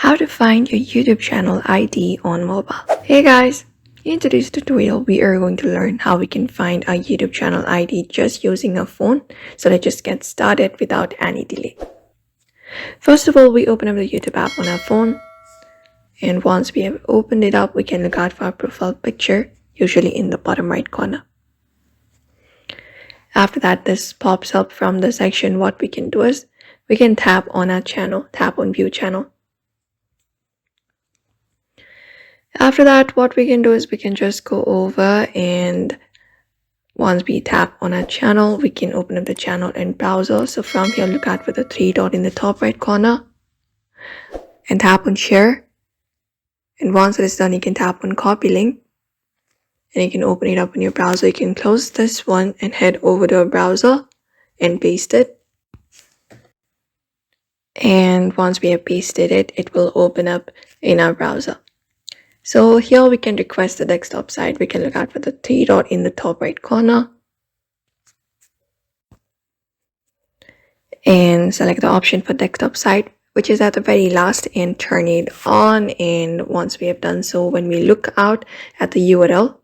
How to find your YouTube channel ID on mobile. Hey guys, in today's tutorial we are going to learn how we can find our YouTube channel ID just using a phone. So let's just get started without any delay. First of all, we open up the YouTube app on our phone, and once we have opened it up, we can look out for our profile picture, usually in the bottom right corner. After that, this pops up from the section. What we can do is we can tap on our channel, tap on view channel. After that, what we can do is we can just go over, and once we tap on our channel, we can open up the channel in browser. So from here, look out for the three dot in the top right corner and tap on share. And once it is done, you can tap on copy link and you can open it up in your browser. You can close this one and head over to a browser and paste it. And once we have pasted it, it will open up in our browser. So here we can request the desktop site. We can look out for the three dot in the top right corner and select the option for desktop site, which is at the very last, and turn it on. And once we have done so, when we look out at the URL,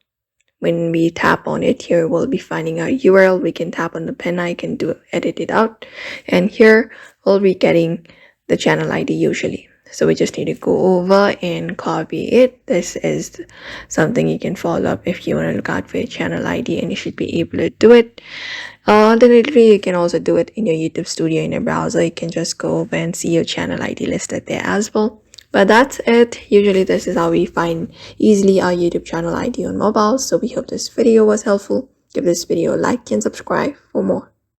when we tap on it, here we'll be finding our URL. We can tap on the pen icon to edit it out, and here we'll be getting the channel ID usually. So we just need to go over and copy it. This is something you can follow up if you want to look out for your channel ID, and you should be able to do it. Alternatively, you can also do it in your YouTube studio in your browser. You can just go over and see your channel ID listed there as well. But that's it. Usually this is how we find easily our YouTube channel ID on mobile. So we hope this video was helpful. Give this video a like and subscribe for more.